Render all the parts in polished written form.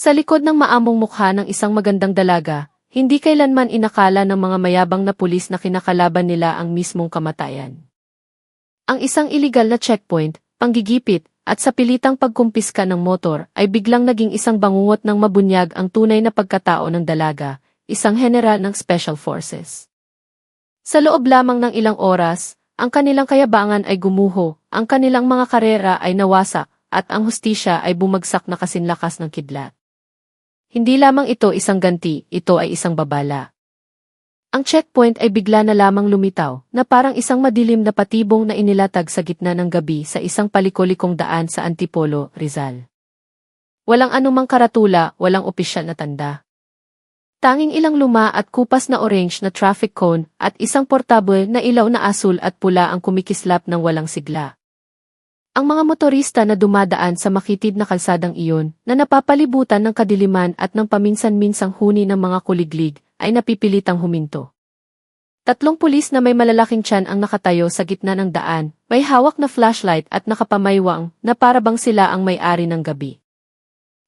Sa likod ng maamong mukha ng isang magandang dalaga, hindi kailanman inakala ng mga mayabang na pulis na kinakalaban nila ang mismong kamatayan. Ang isang iligal na checkpoint, panggigipit, at sa pilitang pagkumpiska ng motor ay biglang naging isang bangungot ng mabunyag ang tunay na pagkatao ng dalaga, isang general ng Special Forces. Sa loob lamang ng ilang oras, ang kanilang kayabangan ay gumuho, ang kanilang mga karera ay nawasak, at ang hustisya ay bumagsak na kasinlakas ng kidlat. Hindi lamang ito isang ganti, ito ay isang babala. Ang checkpoint ay bigla na lamang lumitaw, na parang isang madilim na patibong na inilatag sa gitna ng gabi sa isang palikolikong daan sa Antipolo, Rizal. Walang anumang karatula, walang opisyal na tanda. Tanging ilang luma at kupas na orange na traffic cone at isang portable na ilaw na asul at pula ang kumikislap ng walang sigla. Ang mga motorista na dumadaan sa makitid na kalsadang iyon, na napapalibutan ng kadiliman at ng paminsan-minsang huni ng mga kuliglig, ay napipilitang huminto. 3 pulis na may malalaking tiyan ang nakatayo sa gitna ng daan, may hawak na flashlight at nakapamaywang na parabang sila ang may-ari ng gabi.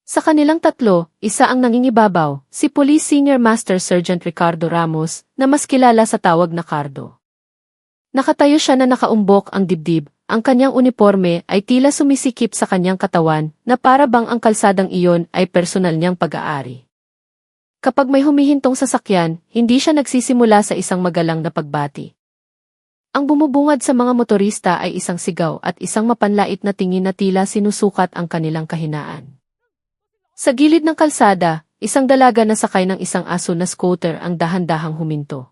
Sa kanilang 3, isa ang nangingibabaw, si Police Senior Master Sergeant Ricardo Ramos, na mas kilala sa tawag na Cardo. Nakatayo siya na nakaumbok ang dibdib, ang kanyang uniforme ay tila sumisikip sa kanyang katawan na parabang ang kalsadang iyon ay personal niyang pag-aari. Kapag may humihintong sasakyan, hindi siya nagsisimula sa isang magalang na pagbati. Ang bumubungad sa mga motorista ay isang sigaw at isang mapanlait na tingin na tila sinusukat ang kanilang kahinaan. Sa gilid ng kalsada, isang dalaga na sakay ng isang aso na scooter ang dahan-dahang huminto.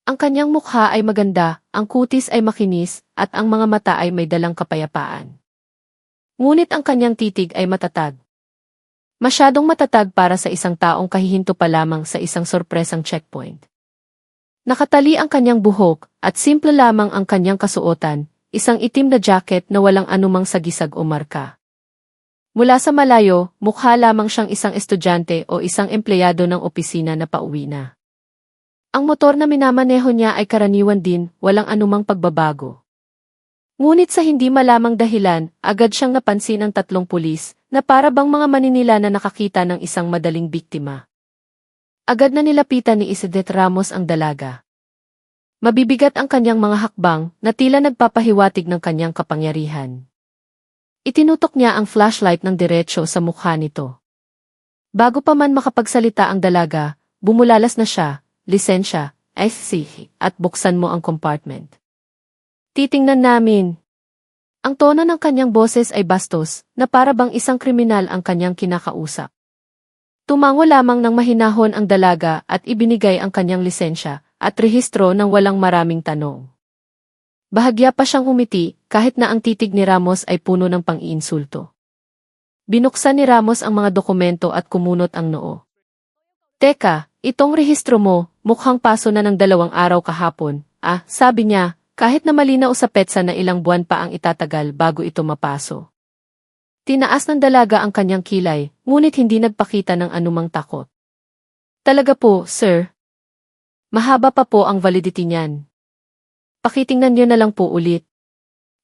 Ang kanyang mukha ay maganda, ang kutis ay makinis, at ang mga mata ay may dalang kapayapaan. Ngunit ang kanyang titig ay matatag. Masyadong matatag para sa isang taong kahihinto pa lamang sa isang sorpresang checkpoint. Nakatali ang kanyang buhok, at simple lamang ang kanyang kasuotan, isang itim na jacket na walang anumang sagisag o marka. Mula sa malayo, mukha lamang siyang isang estudyante o isang empleyado ng opisina na pauwi na. Ang motor na minamaneho niya ay karaniwan din, walang anumang pagbabago. Ngunit sa hindi malamang dahilan, agad siyang napansin ng 3 pulis, na para bang mga maninila na nakakita ng isang madaling biktima. Agad na nilapitan ni Isideth Ramos ang dalaga. Mabibigat ang kanyang mga hakbang, na tila nagpapahiwatig ng kanyang kapangyarihan. Itinutok niya ang flashlight ng diretso sa mukha nito. Bago pa man makapagsalita ang dalaga, bumulalas na siya, lisensya, SC, at buksan mo ang compartment. Titingnan namin. Ang tono ng kanyang boses ay bastos, na para bang isang kriminal ang kanyang kinakausap. Tumango lamang ng mahinahon ang dalaga at ibinigay ang kanyang lisensya at rehistro ng walang maraming tanong. Bahagya pa siyang umiti, kahit na ang titig ni Ramos ay puno ng pang-iinsulto. Binuksan ni Ramos ang mga dokumento at kumunot ang noo. Teka, itong rehistro mo, mukhang paso na ng 2 araw kahapon, sabi niya, kahit na malinaw sa petsa na ilang buwan pa ang itatagal bago ito mapaso. Tinaas ng dalaga ang kanyang kilay, ngunit hindi nagpakita ng anumang takot. Talaga po, sir. Mahaba pa po ang validity niyan. Pakitingnan niyo na lang po ulit.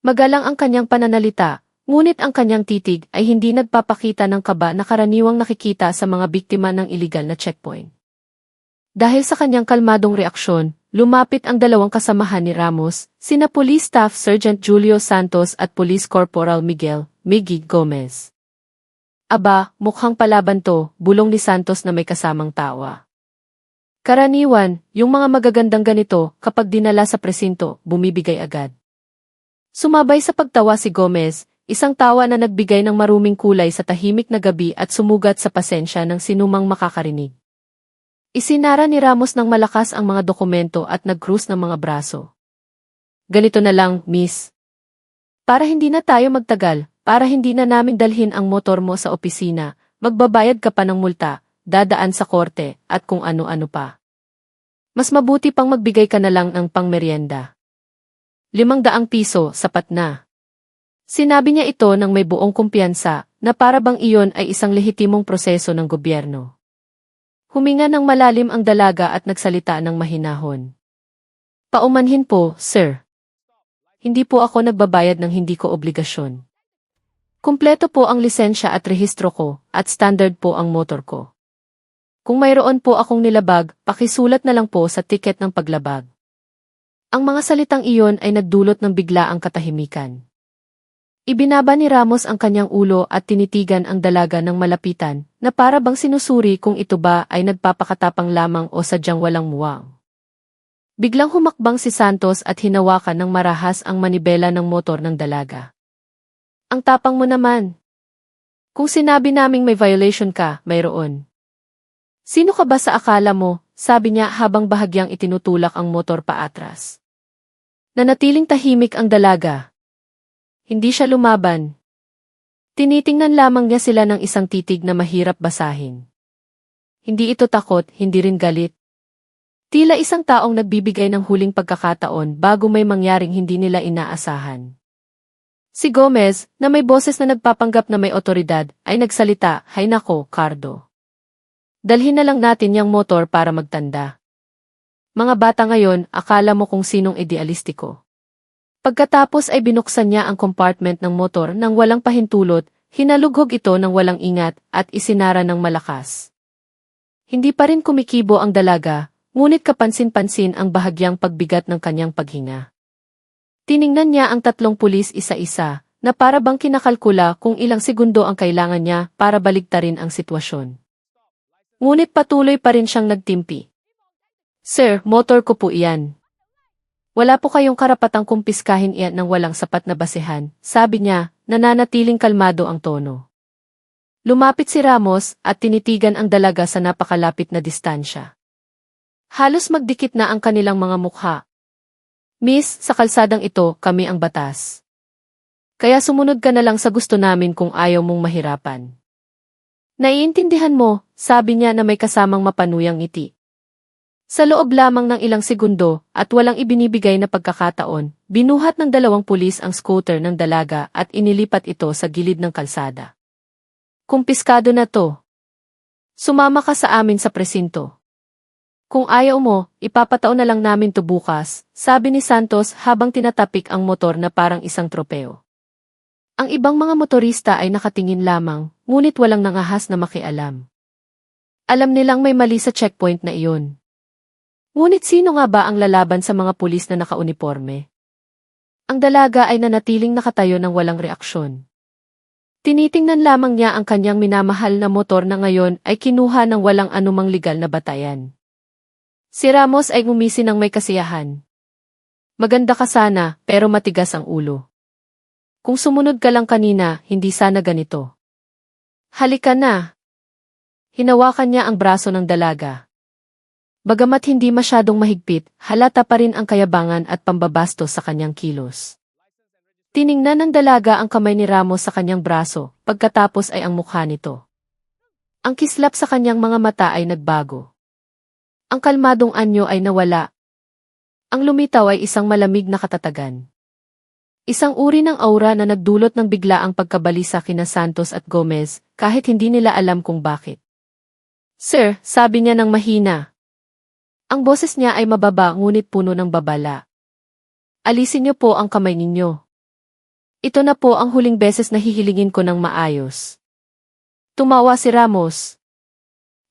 Magalang ang kanyang pananalita, ngunit ang kanyang titig ay hindi nagpapakita ng kaba na karaniwang nakikita sa mga biktima ng iligal na checkpoint. Dahil sa kanyang kalmadong reaksyon, lumapit ang 2 kasamahan ni Ramos, sina Police Staff Sergeant Julio Santos at Police Corporal Miggy Gomez. Aba, mukhang palaban to, bulong ni Santos na may kasamang tawa. Karaniwan, yung mga magagandang ganito, kapag dinala sa presinto, bumibigay agad. Sumabay sa pagtawa si Gomez, isang tawa na nagbigay ng maruming kulay sa tahimik na gabi at sumugat sa pasensya ng sinumang makakarinig. Isinara ni Ramos ng malakas ang mga dokumento at nag-cruise ng mga braso. Ganito na lang, miss. Para hindi na tayo magtagal, para hindi na namin dalhin ang motor mo sa opisina, magbabayad ka pa ng multa, dadaan sa korte, at kung ano-ano pa. Mas mabuti pang magbigay ka na lang ng pangmeryenda. 500 piso, sapat na. Sinabi niya ito nang may buong kumpiyansa, na para bang iyon ay isang lehitimong proseso ng gobyerno. Huminga ng malalim ang dalaga at nagsalita ng mahinahon. Paumanhin po, sir. Hindi po ako nagbabayad ng hindi ko obligasyon. Kumpleto po ang lisensya at rehistro ko, at standard po ang motor ko. Kung mayroon po akong nilabag, pakisulat na lang po sa tiket ng paglabag. Ang mga salitang iyon ay nagdulot ng biglaang katahimikan. Ibinaba ni Ramos ang kanyang ulo at tinitigan ang dalaga ng malapitan, na para bang sinusuri kung ito ba ay nagpapakatapang lamang o sadyang walang muwang. Biglang humakbang si Santos at hinawakan ng marahas ang manibela ng motor ng dalaga. Ang tapang mo naman. Kung sinabi naming may violation ka, mayroon. Sino ka ba sa akala mo? Sabi niya habang bahagyang itinutulak ang motor paatras. Nanatiling tahimik ang dalaga. Hindi siya lumaban. Tinitingnan lamang niya sila ng isang titig na mahirap basahin. Hindi ito takot, hindi rin galit. Tila isang taong nagbibigay ng huling pagkakataon bago may mangyaring hindi nila inaasahan. Si Gomez, na may boses na nagpapanggap na may otoridad, ay nagsalita, "Hay nako, Cardo. Dalhin na lang natin yang motor para magtanda. Mga bata ngayon, akala mo kung sinong idealistiko." Pagkatapos ay binuksan niya ang compartment ng motor nang walang pahintulot, hinalughog ito ng walang ingat, at isinara ng malakas. Hindi pa rin kumikibo ang dalaga, ngunit kapansin-pansin ang bahagyang pagbigat ng kanyang paghinga. Tiningnan niya ang tatlong pulis isa-isa, na para bang kinakalkula kung ilang segundo ang kailangan niya para baligtarin ang sitwasyon. Ngunit patuloy pa rin siyang nagtimpi. "Sir, motor ko po iyan. Wala po kayong karapatang kumpiskahin iyan ng walang sapat na basehan," sabi niya, nananatiling kalmado ang tono. Lumapit si Ramos at tinitigan ang dalaga sa napakalapit na distansya. Halos magdikit na ang kanilang mga mukha. "Miss, sa kalsadang ito, kami ang batas. Kaya sumunod ka na lang sa gusto namin kung ayaw mong mahirapan." "Naiintindihan mo," sabi niya na may kasamang mapanuyang ngiti. Sa loob lamang ng ilang segundo at walang ibinibigay na pagkakataon, binuhat ng dalawang pulis ang scooter ng dalaga at inilipat ito sa gilid ng kalsada. "Kumpiskado na to. Sumama ka sa amin sa presinto. Kung ayaw mo, ipapataon na lang namin to bukas," sabi ni Santos habang tinatapik ang motor na parang isang tropeo. Ang ibang mga motorista ay nakatingin lamang, ngunit walang nangahas na makialam. Alam nilang may mali sa checkpoint na iyon. Ngunit sino nga ba ang lalaban sa mga pulis na nakauniforme? Ang dalaga ay nanatiling nakatayo ng walang reaksyon. Tinitingnan lamang niya ang kanyang minamahal na motor na ngayon ay kinuha ng walang anumang legal na batayan. Si Ramos ay ngumisi ng may kasiyahan. "Maganda ka sana, pero matigas ang ulo. Kung sumunod ka lang kanina, hindi sana ganito. Halika na." Hinawakan niya ang braso ng dalaga. Bagamat hindi masyadong mahigpit, halata pa rin ang kayabangan at pambabastos sa kanyang kilos. Tiningnan ng dalaga ang kamay ni Ramos sa kanyang braso, pagkatapos ay ang mukha nito. Ang kislap sa kanyang mga mata ay nagbago. Ang kalmadong anyo ay nawala. Ang lumitaw ay isang malamig na katatagan. Isang uri ng aura na nagdulot ng biglaang pagkabalisa kina Santos at Gomez, kahit hindi nila alam kung bakit. "Sir," sabi niya ng mahina. Ang boses niya ay mababa ngunit puno ng babala. "Alisin niyo po ang kamay ninyo. Ito na po ang huling beses na hihilingin ko ng maayos." Tumawa si Ramos.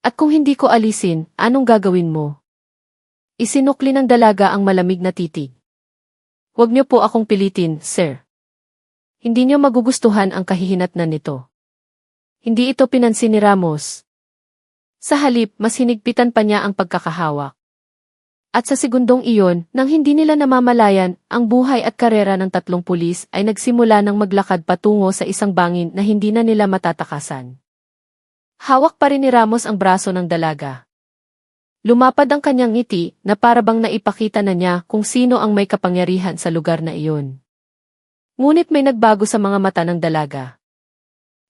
"At kung hindi ko alisin, anong gagawin mo?" Isinukli ng dalaga ang malamig na titig. "Huwag niyo po akong pilitin, sir. Hindi niyo magugustuhan ang kahihinatnan nito." Hindi ito pinansin ni Ramos. Sa halip, mas hinigpitan pa niya ang pagkakahawak. At sa segundong iyon, nang hindi nila namamalayan, ang buhay at karera ng tatlong pulis ay nagsimula ng maglakad patungo sa isang bangin na hindi na nila matatakasan. Hawak pa rin ni Ramos ang braso ng dalaga. Lumapad ang kanyang ngiti na para bang naipakita na niya kung sino ang may kapangyarihan sa lugar na iyon. Ngunit may nagbago sa mga mata ng dalaga.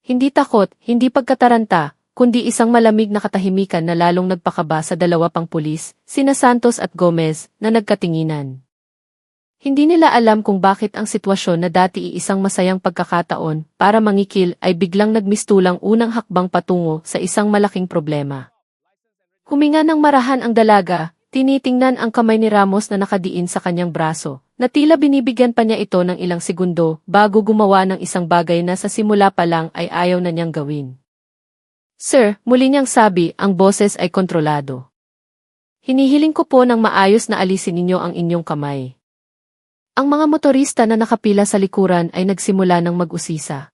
Hindi takot, hindi pagkataranta, kundi isang malamig na katahimikan na lalong nagpakaba sa dalawa pang pulis, sina Santos at Gomez, na nagkatinginan. Hindi nila alam kung bakit ang sitwasyon na dati iisang masayang pagkakataon para mangikil ay biglang nagmistulang unang hakbang patungo sa isang malaking problema. Huminga ng marahan ang dalaga, tinitingnan ang kamay ni Ramos na nakadiin sa kanyang braso, na tila binibigyan pa niya ito ng ilang segundo bago gumawa ng isang bagay na sa simula pa lang ay ayaw na niyang gawin. Sir, muli niyang sabi, ang boses ay kontrolado. Hinihiling ko po ng maayos na alisin ninyo ang inyong kamay. Ang mga motorista na nakapila sa likuran ay nagsimula ng mag-usisa.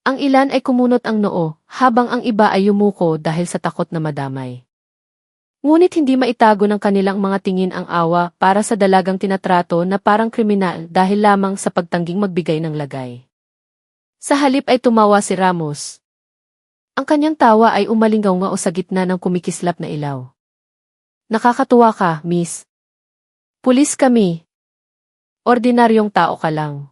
Ang ilan ay kumunot ang noo, habang ang iba ay yumuko dahil sa takot na madamay. Ngunit hindi maitago ng kanilang mga tingin ang awa para sa dalagang tinatrato na parang kriminal dahil lamang sa pagtangging magbigay ng lagay. Sa halip ay tumawa si Ramos. Ang kanyang tawa ay umalingaw-ngao sa gitna ng kumikislap na ilaw. Nakakatuwa ka, miss. Pulis kami. Ordinaryong tao ka lang.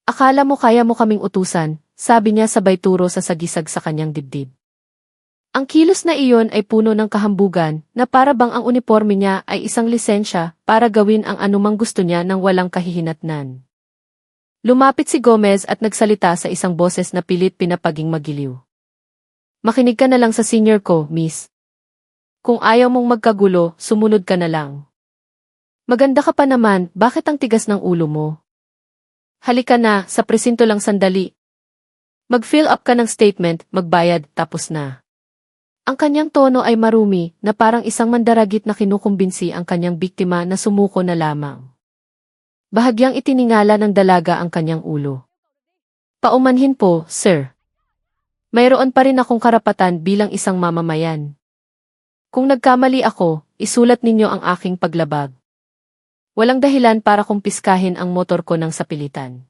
Akala mo kaya mo kaming utusan, sabi niya sabay turo sa sagisag sa kanyang dibdib. Ang kilos na iyon ay puno ng kahambugan na para bang ang uniforme niya ay isang lisensya para gawin ang anumang gusto niya nang walang kahihinatnan. Lumapit si Gomez at nagsalita sa isang boses na pilit pinapaging magiliw. Makinig ka na lang sa senior ko, miss. Kung ayaw mong magkagulo, sumunod ka na lang. Maganda ka pa naman, bakit ang tigas ng ulo mo? Halika na, sa presinto lang sandali. Mag-fill up ka ng statement, magbayad, tapos na. Ang kanyang tono ay marumi na parang isang mandaragit na kinukumbinsi ang kanyang biktima na sumuko na lamang. Bahagyang itiningala ng dalaga ang kanyang ulo. Paumanhin po, sir. Mayroon pa rin akong karapatan bilang isang mamamayan. Kung nagkamali ako, isulat ninyo ang aking paglabag. Walang dahilan para kumpiskahin ang motor ko ng sapilitan.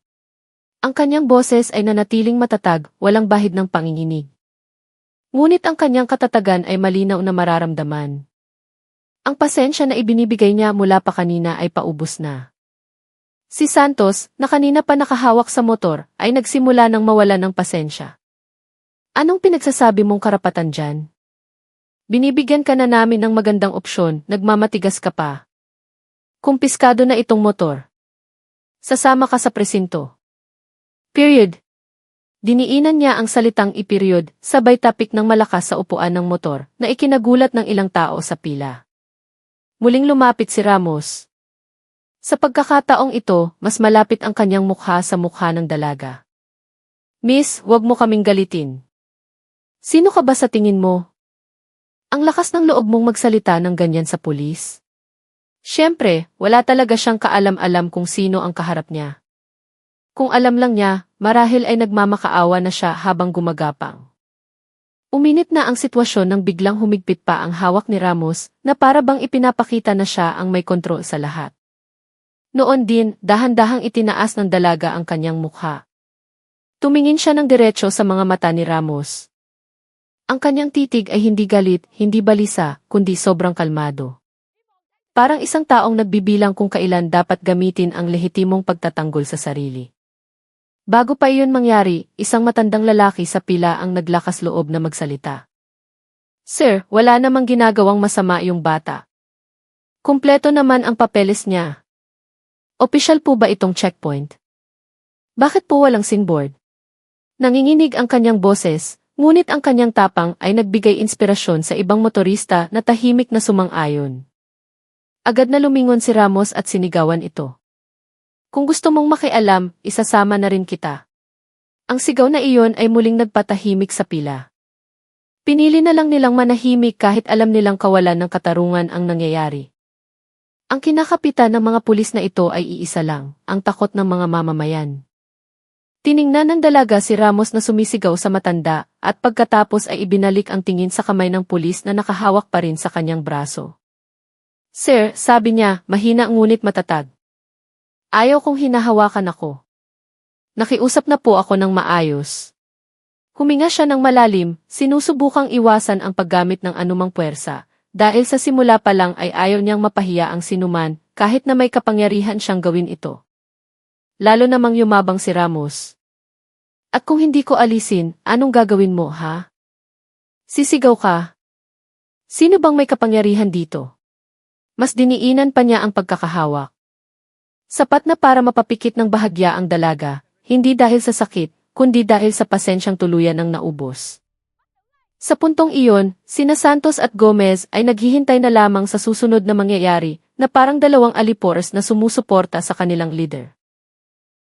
Ang kanyang boses ay nanatiling matatag, walang bahid ng panginginig. Ngunit ang kanyang katatagan ay malinaw na mararamdaman. Ang pasensya na ibinibigay niya mula pa kanina ay paubos na. Si Santos, na kanina pa nakahawak sa motor, ay nagsimula ng mawala ng pasensya. Anong pinagsasabi mong karapatan dyan? Binibigyan ka na namin ng magandang opsyon, nagmamatigas ka pa. Kumpiskado na itong motor. Sasama ka sa presinto. Period. Diniinan niya ang salitang i-period, sabay tapik ng malakas sa upuan ng motor, na ikinagulat ng ilang tao sa pila. Muling lumapit si Ramos. Sa pagkakataong ito, mas malapit ang kanyang mukha sa mukha ng dalaga. Miss, wag mo kaming galitin. Sino ka ba sa tingin mo? Ang lakas ng loob mong magsalita ng ganyan sa pulis? Siyempre, wala talaga siyang kaalam-alam kung sino ang kaharap niya. Kung alam lang niya, marahil ay nagmamakaawa na siya habang gumagapang. Uminit na ang sitwasyon nang biglang humigpit pa ang hawak ni Ramos na para bang ipinapakita na siya ang may kontrol sa lahat. Noon din, dahan-dahang itinaas ng dalaga ang kanyang mukha. Tumingin siya ng diretso sa mga mata ni Ramos. Ang kanyang titig ay hindi galit, hindi balisa, kundi sobrang kalmado. Parang isang taong nagbibilang kung kailan dapat gamitin ang lehitimong pagtatanggol sa sarili. Bago pa iyon mangyari, isang matandang lalaki sa pila ang naglakas loob na magsalita. Sir, wala namang ginagawang masama yung bata. Kumpleto naman ang papeles niya. Opisyal po ba itong checkpoint? Bakit po walang sinboard? Nanginginig ang kanyang boses, ngunit ang kanyang tapang ay nagbigay inspirasyon sa ibang motorista na tahimik na sumang-ayon. Agad na lumingon si Ramos at sinigawan ito. Kung gusto mong makialam, isasama na rin kita. Ang sigaw na iyon ay muling nagpatahimik sa pila. Pinili na lang nilang manahimik kahit alam nilang kawalan ng katarungan ang nangyayari. Ang kinakapitan ng mga pulis na ito ay iisa lang, ang takot ng mga mamamayan. Tiningnan ng dalaga si Ramos na sumisigaw sa matanda at pagkatapos ay ibinalik ang tingin sa kamay ng pulis na nakahawak pa rin sa kanyang braso. Sir, sabi niya, mahina ngunit matatag. Ayaw kong hinahawakan ako. Nakiusap na po ako ng maayos. Huminga siya ng malalim, sinusubukang iwasan ang paggamit ng anumang puwersa, dahil sa simula pa lang ay ayaw niyang mapahiya ang sinuman kahit na may kapangyarihan siyang gawin ito. Lalo namang yumabang si Ramos. At kung hindi ko alisin, anong gagawin mo, ha? Sisigaw ka. Sino bang may kapangyarihan dito? Mas diniinan pa niya ang pagkakahawak. Sapat na para mapapikit ng bahagya ang dalaga, hindi dahil sa sakit, kundi dahil sa pasensyang tuluyan ng naubos. Sa puntong iyon, sina Santos at Gomez ay naghihintay na lamang sa susunod na mangyayari na parang dalawang alipores na sumusuporta sa kanilang leader.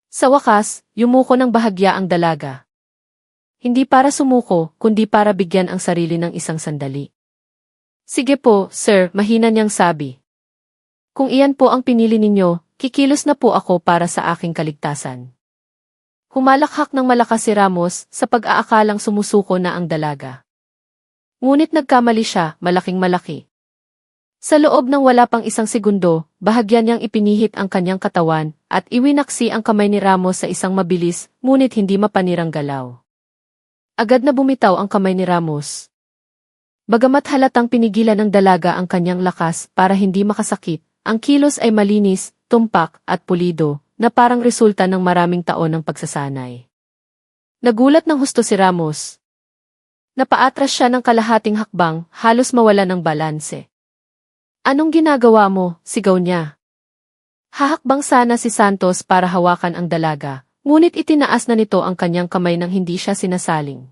Sa wakas, yumuko ng bahagya ang dalaga. Hindi para sumuko, kundi para bigyan ang sarili ng isang sandali. Sige po, sir, mahina niyang sabi. Kung iyan po ang pinili ninyo, kikilos na po ako para sa aking kaligtasan. Humalakhak ng malakas si Ramos sa pag-aakalang sumusuko na ang dalaga. Ngunit nagkamali siya, malaking malaki. Sa loob ng wala pang isang segundo, bahagyan niyang ipinihit ang kanyang katawan at iwinaksi ang kamay ni Ramos sa isang mabilis, ngunit hindi mapanirang galaw. Agad na bumitaw ang kamay ni Ramos. Bagamat halatang pinigilan ng dalaga ang kanyang lakas para hindi makasakit, ang kilos ay malinis, tumpak at pulido, na parang resulta ng maraming taon ng pagsasanay. Nagulat ng husto si Ramos. Napaatras siya ng kalahating hakbang, halos mawala ng balanse. Anong ginagawa mo? Sigaw niya. Hahakbang sana si Santos para hawakan ang dalaga, ngunit itinaas na nito ang kanyang kamay nang hindi siya sinasaling.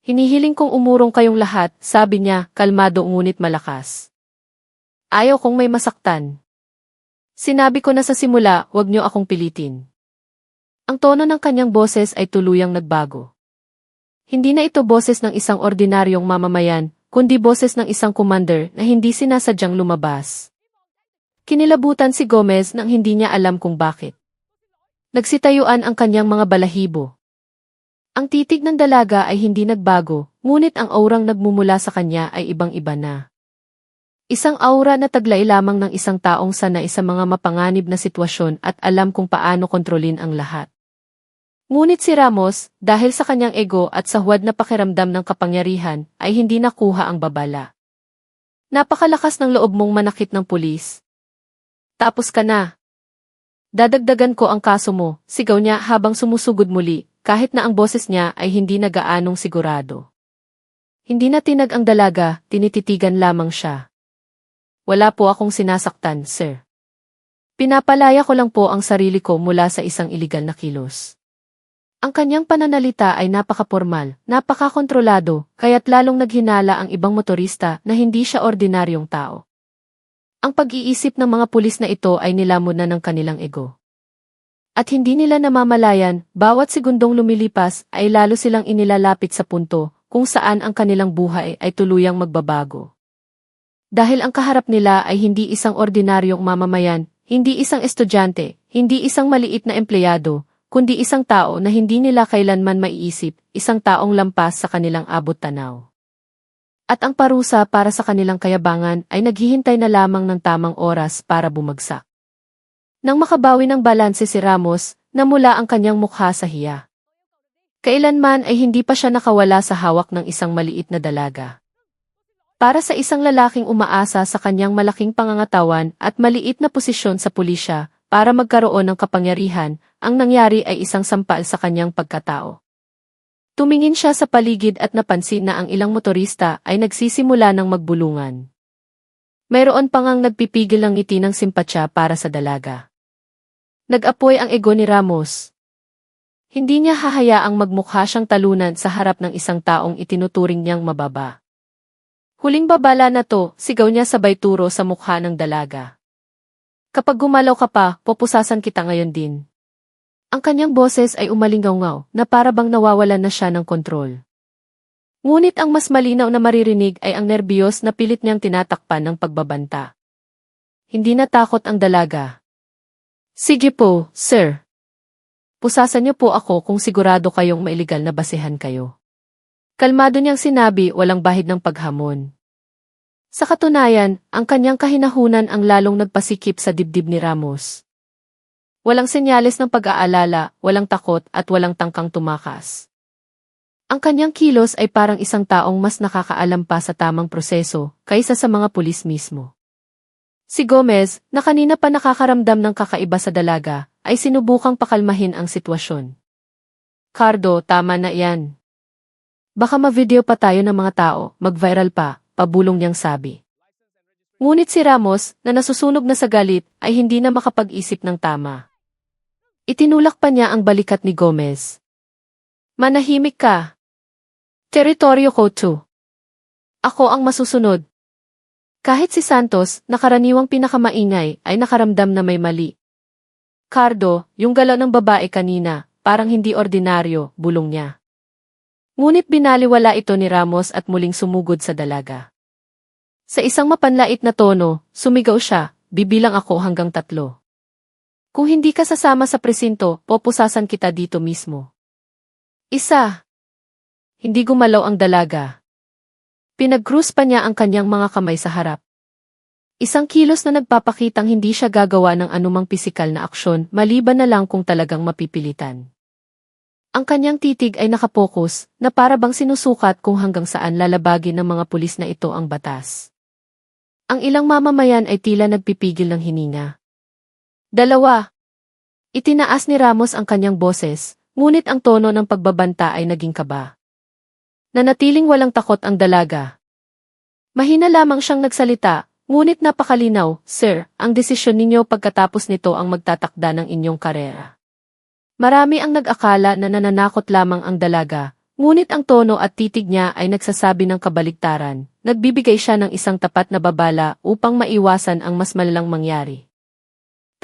Hinihiling kong umurong kayong lahat, sabi niya, kalmado ngunit malakas. Ayaw kong may masaktan. Sinabi ko na sa simula, huwag niyo akong pilitin. Ang tono ng kanyang boses ay tuluyang nagbago. Hindi na ito boses ng isang ordinaryong mamamayan, kundi boses ng isang commander na hindi sinasadyang lumabas. Kinilabutan si Gomez nang hindi niya alam kung bakit. Nagsitayuan ang kanyang mga balahibo. Ang titig ng dalaga ay hindi nagbago, ngunit ang aurang nagmumula sa kanya ay ibang-iba na. Isang aura na taglay lamang ng isang taong sanay sa mga mapanganib na sitwasyon at alam kung paano kontrolin ang lahat. Ngunit si Ramos, dahil sa kanyang ego at sa huwad na pakiramdam ng kapangyarihan, ay hindi nakuha ang babala. Napakalakas ng loob mong manakit ng pulis. Tapos ka na. Dadagdagan ko ang kaso mo, sigaw niya habang sumusugod muli, kahit na ang boses niya ay hindi na gaanong sigurado. Hindi na tinag ang dalaga, tinititigan lamang siya. Wala po akong sinasaktan, sir. Pinapalaya ko lang po ang sarili ko mula sa isang iligal na kilos. Ang kanyang pananalita ay napaka-formal, napaka-kontrolado, kaya't lalong naghinala ang ibang motorista na hindi siya ordinaryong tao. Ang pag-iisip ng mga pulis na ito ay nilamon na ng kanilang ego. At hindi nila namamalayan, bawat segundong lumilipas ay lalo silang inilalapit sa punto kung saan ang kanilang buhay ay tuluyang magbabago. Dahil ang kaharap nila ay hindi isang ordinaryong mamamayan, hindi isang estudyante, hindi isang maliit na empleyado, kundi isang tao na hindi nila kailanman maiisip, isang taong lampas sa kanilang abot tanaw. At ang parusa para sa kanilang kayabangan ay naghihintay na lamang ng tamang oras para bumagsak. Nang makabawi ng balanse si Ramos, namula ang kanyang mukha sa hiya. Kailanman ay hindi pa siya nakawala sa hawak ng isang maliit na dalaga. Para sa isang lalaking umaasa sa kanyang malaking pangangatawan at maliit na posisyon sa pulisya para magkaroon ng kapangyarihan, ang nangyari ay isang sampal sa kanyang pagkatao. Tumingin siya sa paligid at napansin na ang ilang motorista ay nagsisimula ng magbulungan. Mayroon pang ang nagpipigil ng ngiti ng simpatya para sa dalaga. Nag-apoy ang ego ni Ramos. Hindi niya hahayaang magmukha siyang talunan sa harap ng isang taong itinuturing niyang mababa. Huling babala na to, sigaw niya sabay turo sa mukha ng dalaga. Kapag gumalaw ka pa, pupusasan kita ngayon din. Ang kanyang boses ay umalingaw-ngaw na para bang nawawalan na siya ng kontrol. Ngunit ang mas malinaw na maririnig ay ang nerbiyos na pilit niyang tinatakpan ng pagbabanta. Hindi natakot ang dalaga. Sige po, sir. Pusasan niyo po ako kung sigurado kayong mailigal na basehan kayo. Kalmado niyang sinabi, walang bahid ng paghamon. Sa katunayan, ang kanyang kahinahunan ang lalong nagpasikip sa dibdib ni Ramos. Walang senyales ng pag-aalala, walang takot at walang tangkang tumakas. Ang kanyang kilos ay parang isang taong mas nakakaalam pa sa tamang proseso kaysa sa mga pulis mismo. Si Gomez, na kanina pa nakakaramdam ng kakaiba sa dalaga, ay sinubukang pakalmahin ang sitwasyon. Cardo, tama na yan. Baka ma-video pa tayo ng mga tao, mag-viral pa, pabulong niyang sabi. Ngunit si Ramos, na nasusunog na sa galit, ay hindi na makapag-isip ng tama. Itinulak pa niya ang balikat ni Gomez. Manahimik ka. Teritoryo ko 2. Ako ang masusunod. Kahit si Santos, na karaniwang pinakamaingay, ay nakaramdam na may mali. Cardo, yung galaw ng babae kanina, parang hindi ordinaryo, bulong niya. Ngunit binaliwala ito ni Ramos at muling sumugod sa dalaga. Sa isang mapanlait na tono, sumigaw siya, bibilang ako hanggang 3. Kung hindi ka sasama sa presinto, popusasan kita dito mismo. 1. Hindi gumalaw ang dalaga. Pinag-cruise pa niya ang kanyang mga kamay sa harap. Isang kilos na nagpapakitang hindi siya gagawa ng anumang pisikal na aksyon maliban na lang kung talagang mapipilitan. Ang kanyang titig ay nakapokus na para bang sinusukat kung hanggang saan lalabagin ng mga pulis na ito ang batas. Ang ilang mamamayan ay tila nagpipigil ng hininga. 2. Itinaas ni Ramos ang kanyang boses, ngunit ang tono ng pagbabanta ay naging kaba. Nanatiling walang takot ang dalaga. Mahina lamang siyang nagsalita, ngunit napakalinaw, Sir, ang desisyon ninyo pagkatapos nito ang magtatakda ng inyong karera. Marami ang nag-akala na nananakot lamang ang dalaga, ngunit ang tono at titig niya ay nagsasabi ng kabaligtaran. Nagbibigay siya ng isang tapat na babala upang maiwasan ang mas malalang mangyari.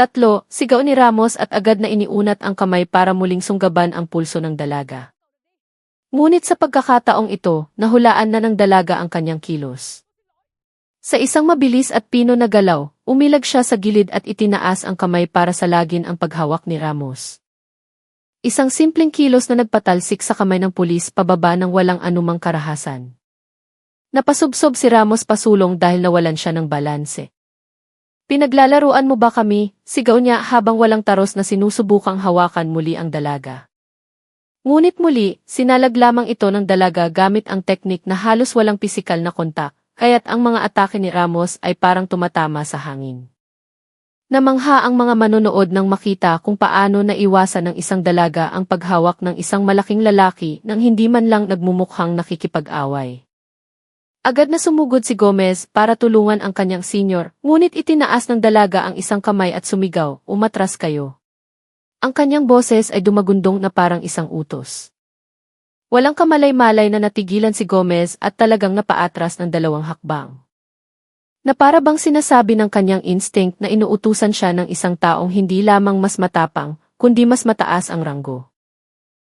3. Sigaw ni Ramos at agad na iniunat ang kamay para muling sunggaban ang pulso ng dalaga. Ngunit sa pagkakataong ito, nahulaan na ng dalaga ang kanyang kilos. Sa isang mabilis at pino na galaw, umilag siya sa gilid at itinaas ang kamay para salagin ang paghawak ni Ramos. Isang simpleng kilos na nagpatalsik sa kamay ng pulis pababa ng walang anumang karahasan. Napasubsob si Ramos pasulong dahil nawalan siya ng balanse. Pinaglalaruan mo ba kami? Sigaw niya habang walang taros na sinusubukang hawakan muli ang dalaga. Ngunit muli, sinalag lamang ito ng dalaga gamit ang teknik na halos walang pisikal na kontak, kaya't ang mga atake ni Ramos ay parang tumatama sa hangin. Namangha ang mga manonood nang makita kung paano naiwasan ng isang dalaga ang paghawak ng isang malaking lalaki nang hindi man lang nagmumukhang nakikipag-away. Agad na sumugod si Gomez para tulungan ang kanyang senior, ngunit itinaas ng dalaga ang isang kamay at sumigaw, umatras kayo. Ang kanyang boses ay dumagundong na parang isang utos. Walang kamalay-malay na natigilan si Gomez at talagang napaatras ng 2 hakbang. Na para bang sinasabi ng kanyang instinct na inuutusan siya ng isang taong hindi lamang mas matapang, kundi mas mataas ang ranggo.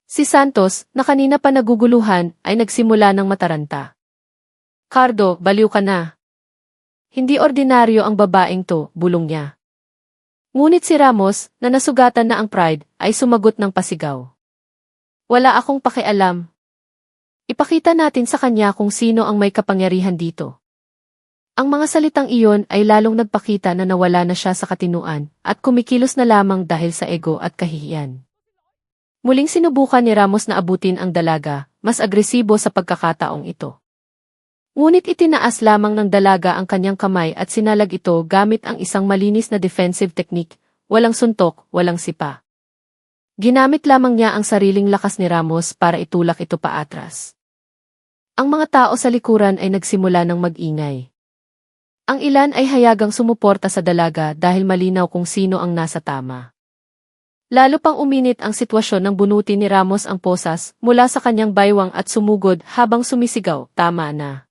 Si Santos, na kanina pa naguguluhan, ay nagsimula ng mataranta. Cardo, baliw ka na. Hindi ordinaryo ang babaeng to, bulong niya. Ngunit si Ramos, na nasugatan na ang pride, ay sumagot ng pasigaw. Wala akong pakialam. Ipakita natin sa kanya kung sino ang may kapangyarihan dito. Ang mga salitang iyon ay lalong nagpakita na nawala na siya sa katinuan at kumikilos na lamang dahil sa ego at kahihiyan. Muling sinubukan ni Ramos na abutin ang dalaga, mas agresibo sa pagkakataong ito. Ngunit itinaas lamang ng dalaga ang kanyang kamay at sinalag ito gamit ang isang malinis na defensive technique, walang suntok, walang sipa. Ginamit lamang niya ang sariling lakas ni Ramos para itulak ito paatras. Ang mga tao sa likuran ay nagsimula ng mag-ingay. Ang ilan ay hayagang sumuporta sa dalaga dahil malinaw kung sino ang nasa tama. Lalo pang uminit ang sitwasyon nang bunutin ni Ramos ang posas mula sa kanyang baywang at sumugod habang sumisigaw, tama na.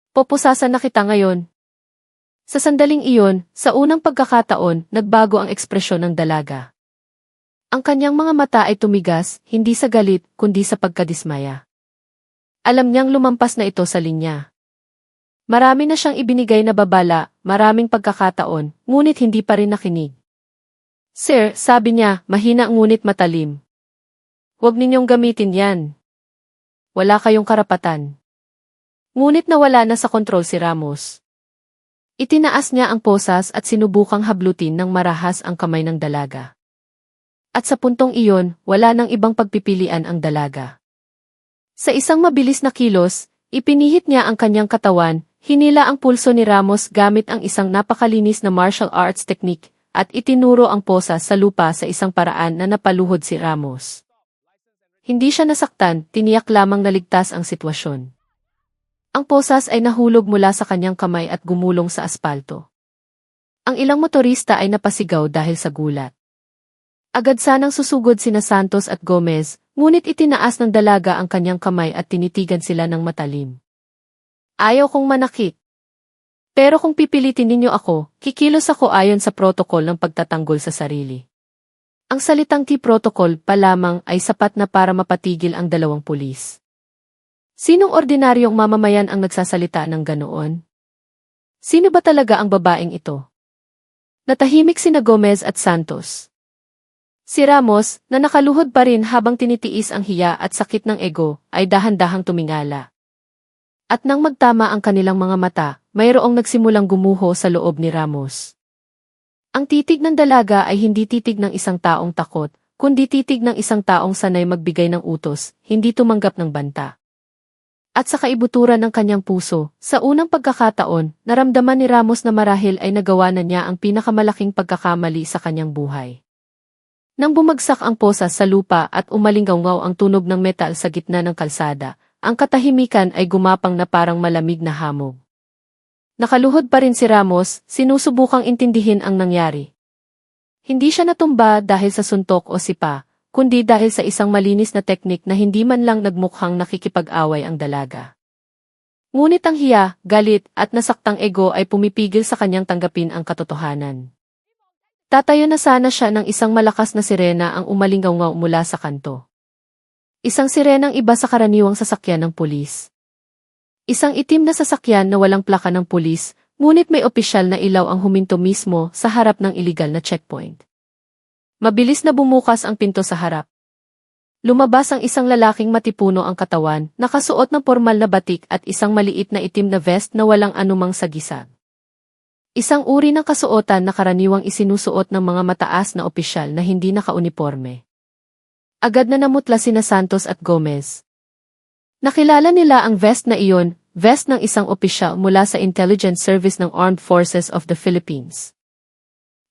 Popusasan na kita ngayon. Sa sandaling iyon, sa unang pagkakataon, nagbago ang ekspresyon ng dalaga. Ang kanyang mga mata ay tumigas, hindi sa galit, kundi sa pagkadismaya. Alam niyang lumampas na ito sa linya. Marami na siyang ibinigay na babala, maraming pagkakataon, ngunit hindi pa rin nakinig. Sir, sabi niya, mahina ngunit matalim. Huwag ninyong gamitin yan. Wala kayong karapatan. Ngunit nawala na sa kontrol si Ramos. Itinaas niya ang posas at sinubukang hablutin ng marahas ang kamay ng dalaga. At sa puntong iyon, wala nang ibang pagpipilian ang dalaga. Sa isang mabilis na kilos, ipinihit niya ang kanyang katawan, hinila ang pulso ni Ramos gamit ang isang napakalinis na martial arts technique, at itinuro ang posas sa lupa sa isang paraan na napaluhod si Ramos. Hindi siya nasaktan, tiniyak lamang naligtas ang sitwasyon. Ang posas ay nahulog mula sa kanyang kamay at gumulong sa aspalto. Ang ilang motorista ay napasigaw dahil sa gulat. Agad sanang susugod sina Santos at Gomez, Ngunit itinaas ng dalaga ang kanyang kamay at tinitigan sila ng matalim. Ayaw kong manakit. Pero kung pipilitin ninyo ako, kikilos ako ayon sa protokol ng pagtatanggol sa sarili. Ang salitang T-protocol pa lamang ay sapat na para mapatigil ang dalawang pulis. Sinong ordinaryong mamamayan ang nagsasalita ng ganoon? Sino ba talaga ang babaeng ito? Natahimik sina Gomez at Santos. Si Ramos, na nakaluhod pa rin habang tinitiis ang hiya at sakit ng ego, ay dahan-dahang tumingala. At nang magtama ang kanilang mga mata, mayroong nagsimulang gumuho sa loob ni Ramos. Ang titig ng dalaga ay hindi titig ng isang taong takot, kundi titig ng isang taong sanay magbigay ng utos, hindi tumanggap ng banta. At sa kaibuturan ng kanyang puso, sa unang pagkakataon, naramdaman ni Ramos na marahil ay nagawa na niya ang pinakamalaking pagkakamali sa kanyang buhay. Nang bumagsak ang posas sa lupa at umalinggaw ang tunog ng metal sa gitna ng kalsada, ang katahimikan ay gumapang na parang malamig na hamog. Nakaluhod pa rin si Ramos, sinusubukang intindihin ang nangyari. Hindi siya natumba dahil sa suntok o sipa, kundi dahil sa isang malinis na teknik na hindi man lang nagmukhang nakikipag-away ang dalaga. Ngunit ang hiya, galit, at nasaktang ego ay pumipigil sa kanyang tanggapin ang katotohanan. Tatayo na sana siya ng isang malakas na sirena ang umalinggaw mula sa kanto. Isang sirenang iba sa karaniwang sasakyan ng pulis. Isang itim na sasakyan na walang plaka ng pulis, ngunit may opisyal na ilaw ang huminto mismo sa harap ng iligal na checkpoint. Mabilis na bumukas ang pinto sa harap. Lumabas ang isang lalaking matipuno ang katawan, nakasuot ng pormal na batik at isang maliit na itim na vest na walang anumang sagisag. Isang uri ng kasuotan na karaniwang isinusuot ng mga mataas na opisyal na hindi nakauniporme. Agad na namutla sina Santos at Gomez. Nakilala nila ang vest na iyon, vest ng isang opisyal mula sa Intelligence Service ng Armed Forces of the Philippines.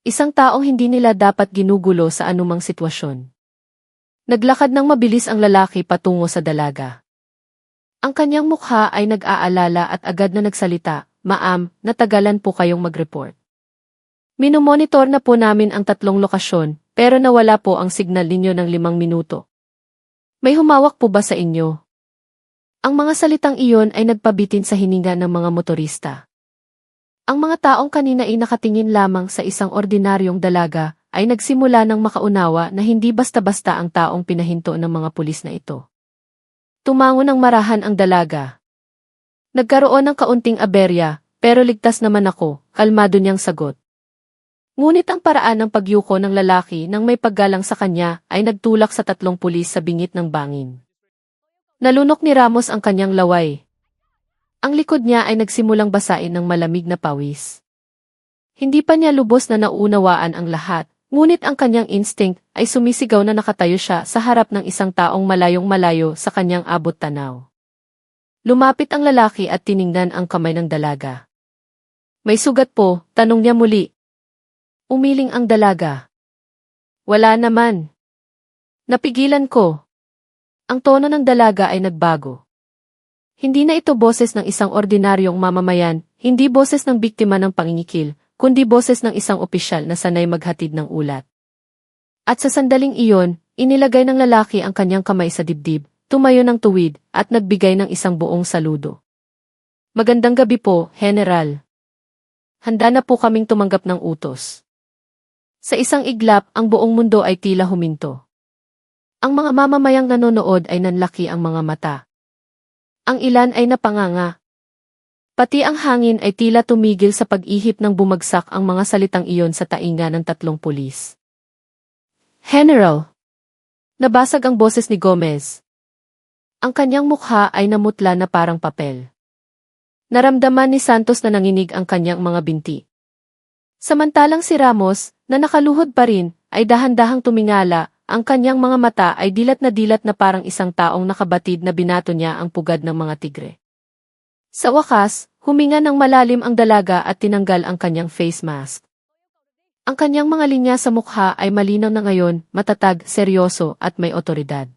Isang taong hindi nila dapat ginugulo sa anumang sitwasyon. Naglakad ng mabilis ang lalaki patungo sa dalaga. Ang kanyang mukha ay nag-aalala at agad na nagsalita, "Ma'am, natagalan po kayong mag-report. Minomonitor na po namin ang 3 lokasyon, pero nawala po ang signal ninyo ng 5 minuto. May humawak po ba sa inyo?" Ang mga salitang iyon ay nagpabitin sa hininga ng mga motorista. Ang mga taong kanina ay nakatingin lamang sa isang ordinaryong dalaga, ay nagsimula ng makaunawa na hindi basta-basta ang taong pinahinto ng mga pulis na ito. Tumango ng marahan ang dalaga. Nagkaroon ng kaunting aberya, pero ligtas naman ako, kalmado niyang sagot. Ngunit ang paraan ng pagyuko ng lalaki nang may paggalang sa kanya ay nagtulak sa 3 pulis sa bingit ng bangin. Nalunok ni Ramos ang kanyang laway. Ang likod niya ay nagsimulang basain ng malamig na pawis. Hindi pa niya lubos na nauunawaan ang lahat, ngunit ang kanyang instinct ay sumisigaw na nakatayo siya sa harap ng isang taong malayong-malayo sa kanyang abot tanaw. Lumapit ang lalaki at tiningnan ang kamay ng dalaga. "May sugat po?" tanong niya muli. Umiling ang dalaga. "Wala naman. Napigilan ko." Ang tono ng dalaga ay nagbago. Hindi na ito boses ng isang ordinaryong mamamayan, hindi boses ng biktima ng pangingikil, kundi boses ng isang opisyal na sanay maghatid ng ulat. At sa sandaling iyon, inilagay ng lalaki ang kanyang kamay sa dibdib, tumayo ng tuwid, at nagbigay ng isang buong saludo. "Magandang gabi po, General. Handa na po kaming tumanggap ng utos." Sa isang iglap, ang buong mundo ay tila huminto. Ang mga mamamayang nanonood ay nanlaki ang mga mata. Ang ilan ay napanganga. Pati ang hangin ay tila tumigil sa pag-ihip ng bumagsak ang mga salitang iyon sa tainga ng 3 pulis. "General!" Nabasag ang boses ni Gomez. Ang kanyang mukha ay namutla na parang papel. Naramdaman ni Santos na nanginig ang kanyang mga binti. Samantalang si Ramos, na nakaluhod pa rin, ay dahan-dahang tumingala. Ang kanyang mga mata ay dilat na parang isang taong nakabatid na binato niya ang pugad ng mga tigre. Sa wakas, huminga ng malalim ang dalaga at tinanggal ang kanyang face mask. Ang kanyang mga linya sa mukha ay malinaw na ngayon, matatag, seryoso at may otoridad.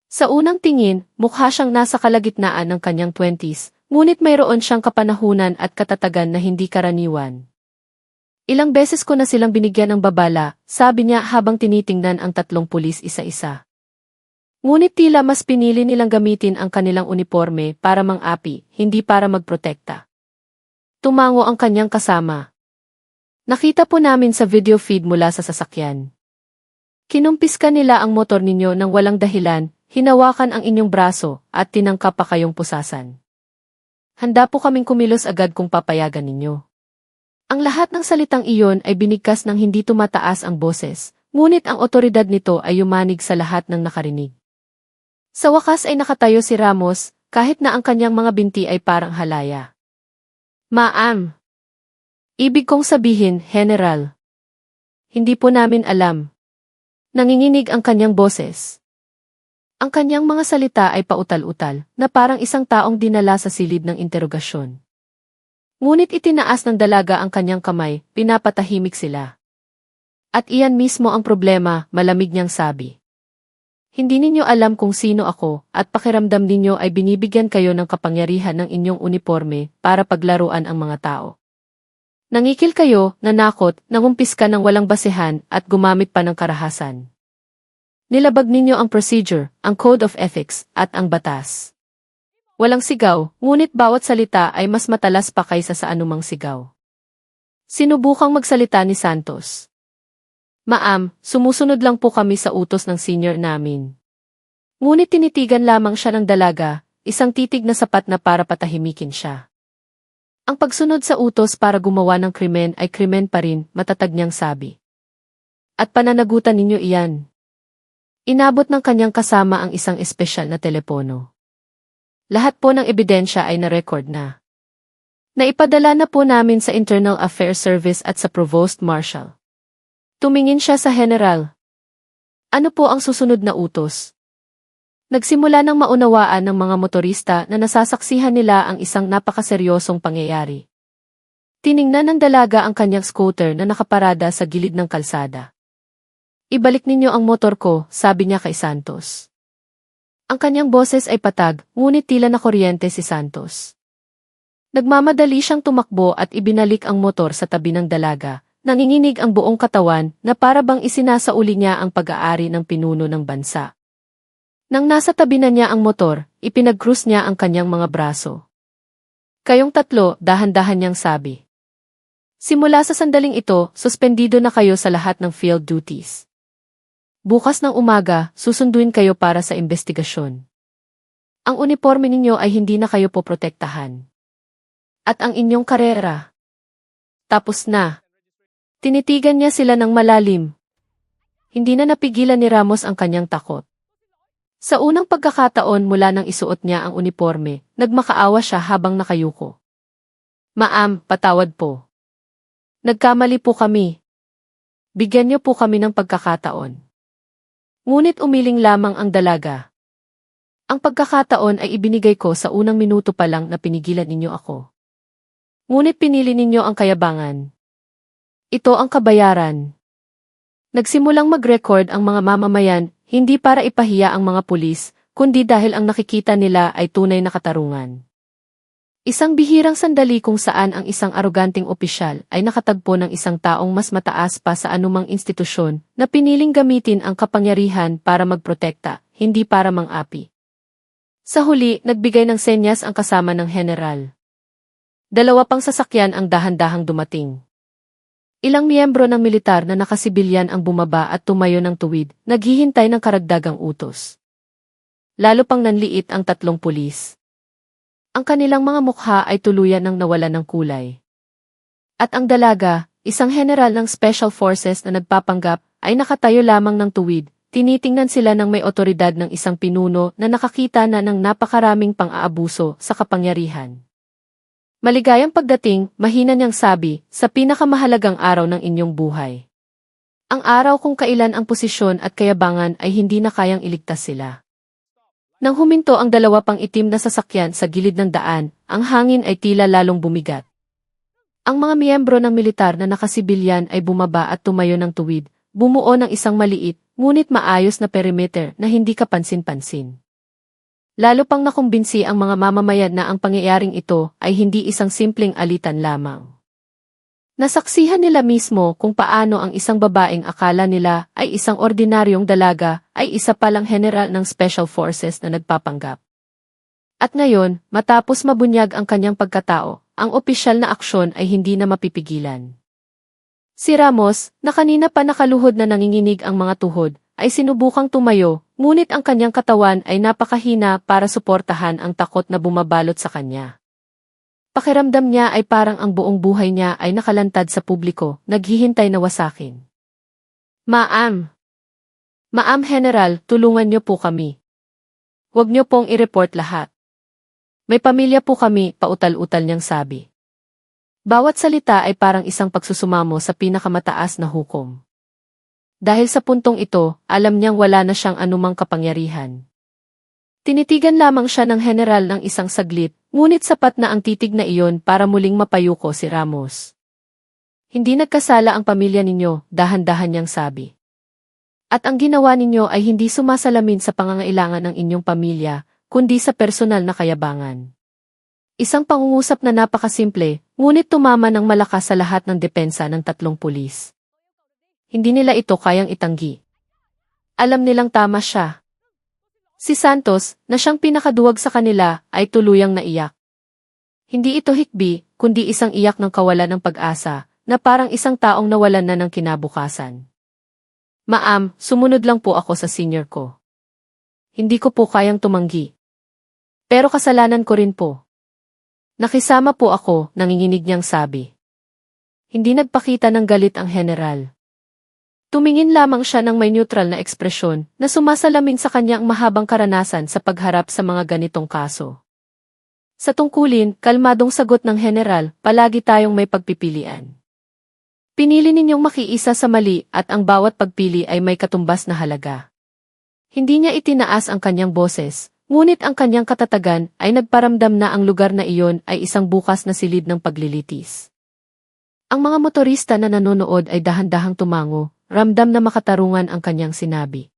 Sa unang tingin, mukha siyang nasa kalagitnaan ng kanyang 20s, ngunit mayroon siyang kapanahunan at katatagan na hindi karaniwan. "Ilang beses ko na silang binigyan ng babala," sabi niya habang tinitingnan ang 3 pulis isa-isa. Ngunit tila mas pinili nilang gamitin ang kanilang uniforme para mang-api, hindi para magprotekta. Tumango ang kanyang kasama. Nakita po namin sa video feed mula sa sasakyan. Kinumpiska nila ang motor ninyo nang walang dahilan, hinawakan ang inyong braso, at tinangka pa kayong pusasan. Handa po kaming kumilos agad kung papayagan ninyo. Ang lahat ng salitang iyon ay binigkas ng hindi tumataas ang boses, ngunit ang otoridad nito ay yumanig sa lahat ng nakarinig. Sa wakas ay nakatayo si Ramos, kahit na ang kanyang mga binti ay parang halaya. Ma'am. Ibig kong sabihin, General. Hindi po namin alam. Nanginginig ang kanyang boses. Ang kanyang mga salita ay pautal-utal, na parang isang taong dinala sa silid ng interogasyon. Ngunit itinaas ng dalaga ang kanyang kamay, pinapatahimik sila. At iyan mismo ang problema, malamig niyang sabi. Hindi ninyo alam kung sino ako, at pakiramdam ninyo ay binibigyan kayo ng kapangyarihan ng inyong uniforme para paglaruan ang mga tao. Nangikil kayo, nanakot, nangumpiska ng walang basehan, at gumamit pa ng karahasan. Nilabag ninyo ang procedure, ang code of ethics, at ang batas. Walang sigaw, ngunit bawat salita ay mas matalas pa kaysa sa anumang sigaw. Sinubukang magsalita ni Santos. Ma'am, sumusunod lang po kami sa utos ng senior namin. Ngunit tinitigan lamang siya ng dalaga, isang titig na sapat na para patahimikin siya. Ang pagsunod sa utos para gumawa ng krimen ay krimen pa rin, matatag niyang sabi. At pananagutan ninyo iyan. Inabot ng kanyang kasama ang isang espesyal na telepono. Lahat po ng ebidensya ay na-record na. Naipadala na po namin sa Internal Affairs Service at sa Provost Marshal. Tumingin siya sa General. Ano po ang susunod na utos? Nagsimula ng maunawaan ng mga motorista na nasasaksihan nila ang isang napakaseryosong pangyayari. Tiningnan ng dalaga ang kanyang scooter na nakaparada sa gilid ng kalsada. Ibalik ninyo ang motor ko, sabi niya kay Santos. Ang kanyang boses ay patag, ngunit tila na kuryente si Santos. Nagmamadali siyang tumakbo at ibinalik ang motor sa tabi ng dalaga. Nanginginig ang buong katawan na para bang isinasauli niya ang pag-aari ng pinuno ng bansa. Nang nasa tabi na niya ang motor, ipinag-cruise niya ang kanyang mga braso. Kayong tatlo, dahan-dahan niyang sabi. Simula sa sandaling ito, suspendido na kayo sa lahat ng field duties. Bukas ng umaga, susunduin kayo para sa investigasyon. Ang uniforme ninyo ay hindi na kayo poprotektahan. At ang inyong karera. Tapos na. Tinitigan niya sila ng malalim. Hindi na napigilan ni Ramos ang kanyang takot. Sa unang pagkakataon mula nang isuot niya ang uniforme, nagmakaawa siya habang nakayuko. Ma'am, patawad po. Nagkamali po kami. Bigyan niyo po kami ng pagkakataon. Ngunit umiling lamang ang dalaga. Ang pagkakataon ay ibinigay ko sa unang minuto pa lang na pinigilan ninyo ako. Ngunit pinili ninyo ang kayabangan. Ito ang kabayaran. Nagsimulang mag-record ang mga mamamayan, hindi para ipahiya ang mga pulis, kundi dahil ang nakikita nila ay tunay na katarungan. Isang bihirang sandali kung saan ang isang aroganting opisyal ay nakatagpo ng isang taong mas mataas pa sa anumang institusyon na piniling gamitin ang kapangyarihan para magprotekta, hindi para mang-api. Sa huli, nagbigay ng senyas ang kasama ng general. Dalawa pang sasakyan ang dahan-dahang dumating. Ilang miyembro ng militar na nakasibilyan ang bumaba at tumayo ng tuwid, naghihintay ng karagdagang utos. Lalo pang nanliit ang tatlong pulis. Ang kanilang mga mukha ay tuluyan ng nawalan ng kulay. At ang dalaga, isang general ng Special Forces na nagpapanggap, ay nakatayo lamang ng tuwid, tinitingnan sila ng may otoridad ng isang pinuno na nakakita na ng napakaraming pang-aabuso sa kapangyarihan. Maligayang pagdating, mahina niyang sabi, sa pinakamahalagang araw ng inyong buhay. Ang araw kung kailan ang posisyon at kayabangan ay hindi na kayang iligtas sila. Nang huminto ang dalawa pang itim na sasakyan sa gilid ng daan, ang hangin ay tila lalong bumigat. Ang mga miyembro ng militar na nakasibilyan ay bumaba at tumayo ng tuwid, bumuo ng isang maliit, ngunit maayos na perimeter na hindi kapansin-pansin. Lalo pang nakumbinsi ang mga mamamayan na ang pangyayaring ito ay hindi isang simpleng alitan lamang. Nasaksihan nila mismo kung paano ang isang babaeng akala nila ay isang ordinaryong dalaga ay isa palang general ng Special Forces na nagpapanggap. At ngayon, matapos mabunyag ang kanyang pagkatao, ang opisyal na aksyon ay hindi na mapipigilan. Si Ramos, na kanina pa nakaluhod na nanginginig ang mga tuhod, ay sinubukang tumayo, ngunit ang kanyang katawan ay napakahina para suportahan ang takot na bumabalot sa kanya. Pakiramdam niya ay parang ang buong buhay niya ay nakalantad sa publiko, naghihintay na wasakin. Ma'am! Ma'am General, tulungan niyo po kami. Huwag niyo pong i-report lahat. May pamilya po kami, pautal-utal niyang sabi. Bawat salita ay parang isang pagsusumamo sa pinakamataas na hukom. Dahil sa puntong ito, alam niyang wala na siyang anumang kapangyarihan. Tinitigan lamang siya ng general ng isang saglit, ngunit sapat na ang titig na iyon para muling mapayuko si Ramos. Hindi nagkasala ang pamilya ninyo, dahan-dahan niyang sabi. At ang ginawa ninyo ay hindi sumasalamin sa pangangailangan ng inyong pamilya, kundi sa personal na kayabangan. Isang pangungusap na napakasimple, ngunit tumama ng malakas sa lahat ng depensa ng tatlong pulis. Hindi nila ito kayang itanggi. Alam nilang tama siya. Si Santos, na siyang pinakaduwag sa kanila, ay tuluyang naiyak. Hindi ito hikbi, kundi isang iyak ng kawalan ng pag-asa, na parang isang taong nawalan na ng kinabukasan. Ma'am, sumunod lang po ako sa senior ko. Hindi ko po kayang tumanggi. Pero kasalanan ko rin po. Nakisama po ako, nanginginig niyang sabi. Hindi nagpakita ng galit ang general. Tumingin lamang siya ng may neutral na ekspresyon na sumasalamin sa kanyang mahabang karanasan sa pagharap sa mga ganitong kaso. Sa tungkulin, kalmadong sagot ng general, palagi tayong may pagpipilian. Pinili ninyong makiisa sa mali at ang bawat pagpili ay may katumbas na halaga. Hindi niya itinaas ang kanyang boses, ngunit ang kanyang katatagan ay nagparamdam na ang lugar na iyon ay isang bukas na silid ng paglilitis. Ang mga motorista na nanonood ay dahan-dahang tumango. Ramdam na makatarungan ang kanyang sinabi.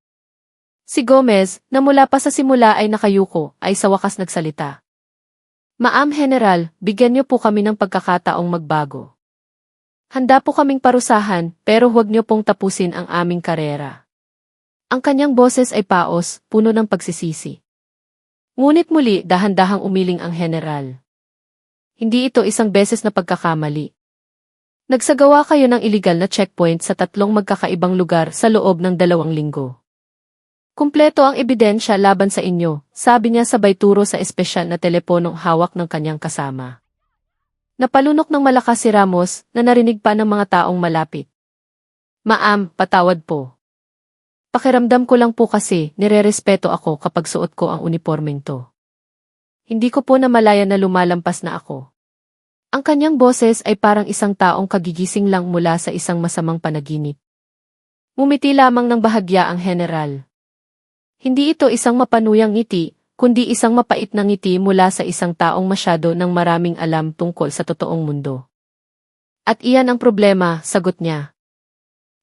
Si Gomez, na mula pa sa simula ay nakayuko, ay sa wakas nagsalita. Ma'am General, bigyan niyo po kami ng pagkakataong magbago. Handa po kaming parusahan, pero huwag niyo pong tapusin ang aming karera. Ang kanyang boses ay paos, puno ng pagsisisi. Ngunit muli, dahan-dahang umiling ang general. Hindi ito isang beses na pagkakamali. Nagsagawa kayo ng iligal na checkpoint sa tatlong magkakaibang lugar sa loob ng 2 linggo. Kumpleto ang ebidensya laban sa inyo, sabi niya sabay turo sa espesyal na teleponong hawak ng kanyang kasama. Napalunok ng malakas si Ramos na narinig pa ng mga taong malapit. Ma'am, patawad po. Pakiramdam ko lang po kasi nirerespeto ako kapag suot ko ang unipormeng to. Hindi ko po namalaya na lumalampas na ako. Ang kanyang boses ay parang isang taong kagigising lang mula sa isang masamang panaginip. Ngumiti lamang ng bahagya ang general. Hindi ito isang mapanuyang ngiti, kundi isang mapait na ngiti mula sa isang taong masyado ng maraming alam tungkol sa totoong mundo. At iyan ang problema, sagot niya.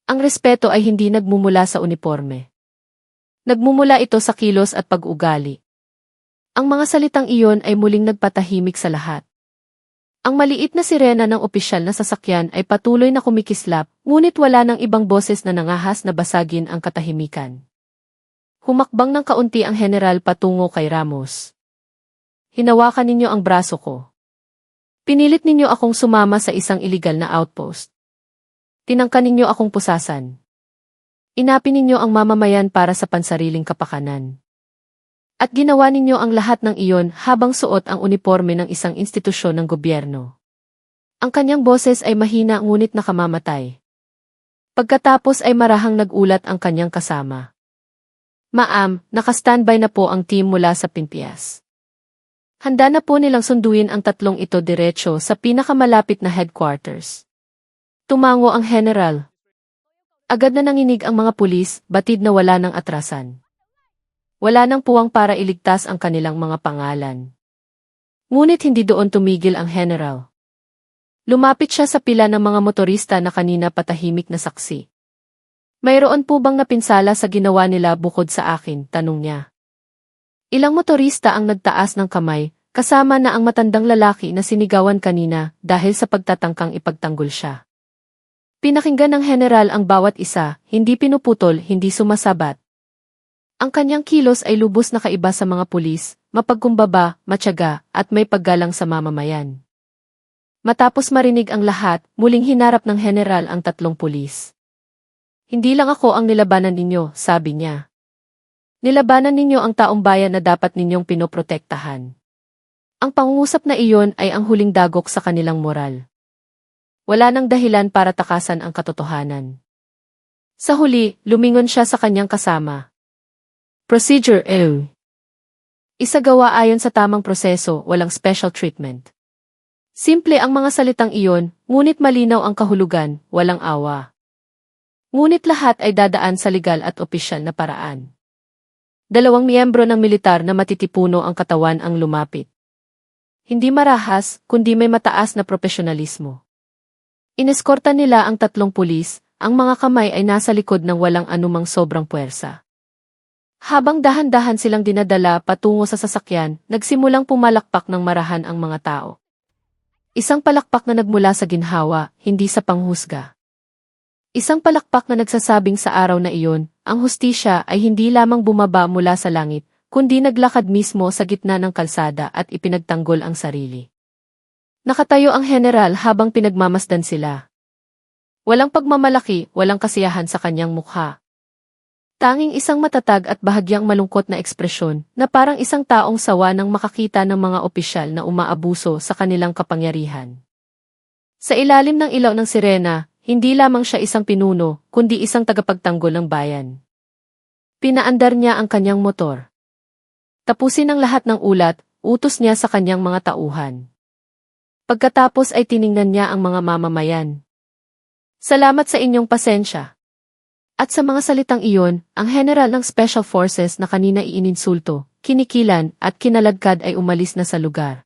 Ang respeto ay hindi nagmumula sa uniforme. Nagmumula ito sa kilos at pag-ugali. Ang mga salitang iyon ay muling nagpatahimik sa lahat. Ang maliit na sirena ng opisyal na sasakyan ay patuloy na kumikislap, ngunit wala ng ibang boses na nangahas na basagin ang katahimikan. Humakbang ng kaunti ang general patungo kay Ramos. Hinawakan ninyo ang braso ko. Pinilit ninyo akong sumama sa isang iligal na outpost. Tinangkan ninyo akong pusasan. Inapin ninyo ang mamamayan para sa pansariling kapakanan. At ginawa ninyo ang lahat ng iyon habang suot ang uniforme ng isang institusyon ng gobyerno. Ang kanyang boses ay mahina ngunit nakamamatay. Pagkatapos ay marahang nagulat ang kanyang kasama. Ma'am, naka-standby na po ang team mula sa Pinpias. Handa na po nilang sunduin ang tatlong ito diretso sa pinakamalapit na headquarters. Tumango ang general. Agad na nanginig ang mga pulis, batid na wala ng atrasan. Wala nang puwang para iligtas ang kanilang mga pangalan. Ngunit hindi doon tumigil ang general. Lumapit siya sa pila ng mga motorista na kanina patahimik na saksi. Mayroon po bang napinsala sa ginawa nila bukod sa akin, tanong niya. Ilang motorista ang nagtaas ng kamay, kasama na ang matandang lalaki na sinigawan kanina dahil sa pagtatangkang ipagtanggol siya. Pinakinggan ng general ang bawat isa, hindi pinuputol, hindi sumasabat. Ang kanyang kilos ay lubos na kaiba sa mga pulis, mapagkumbaba, matyaga, at may paggalang sa mamamayan. Matapos marinig ang lahat, muling hinarap ng general ang 3 pulis. Hindi lang ako ang nilabanan ninyo, sabi niya. Nilabanan ninyo ang taong bayan na dapat ninyong pinoprotektahan. Ang pangungusap na iyon ay ang huling dagok sa kanilang moral. Wala nang dahilan para takasan ang katotohanan. Sa huli, lumingon siya sa kanyang kasama. Procedure A. Isagawa ayon sa tamang proseso, walang special treatment. Simple ang mga salitang iyon, ngunit malinaw ang kahulugan, walang awa. Ngunit lahat ay dadaan sa legal at opisyal na paraan. 2 miyembro ng militar na matitipuno ang katawan ang lumapit. Hindi marahas, kundi may mataas na profesionalismo. Ineskorta nila ang 3 pulis, ang mga kamay ay nasa likod ng walang anumang sobrang puwersa. Habang dahan-dahan silang dinadala patungo sa sasakyan, nagsimulang pumalakpak ng marahan ang mga tao. Isang palakpak na nagmula sa ginhawa, hindi sa panghusga. Isang palakpak na nagsasabing sa araw na iyon, ang hustisya ay hindi lamang bumaba mula sa langit, kundi naglakad mismo sa gitna ng kalsada at ipinagtanggol ang sarili. Nakatayo ang general habang pinagmamasdan sila. Walang pagmamalaki, walang kasiyahan sa kanyang mukha. Tanging isang matatag at bahagyang malungkot na ekspresyon na parang isang taong sawa nang makakita ng mga opisyal na umaabuso sa kanilang kapangyarihan. Sa ilalim ng ilaw ng sirena, hindi lamang siya isang pinuno, kundi isang tagapagtanggol ng bayan. Pinaandar niya ang kanyang motor. Tapusin ang lahat ng ulat, utos niya sa kanyang mga tauhan. Pagkatapos ay tiningnan niya ang mga mamamayan. Salamat sa inyong pasensya. At sa mga salitang iyon, ang general ng Special Forces na kanina iininsulto, kinikilan at kinaladkad ay umalis na sa lugar.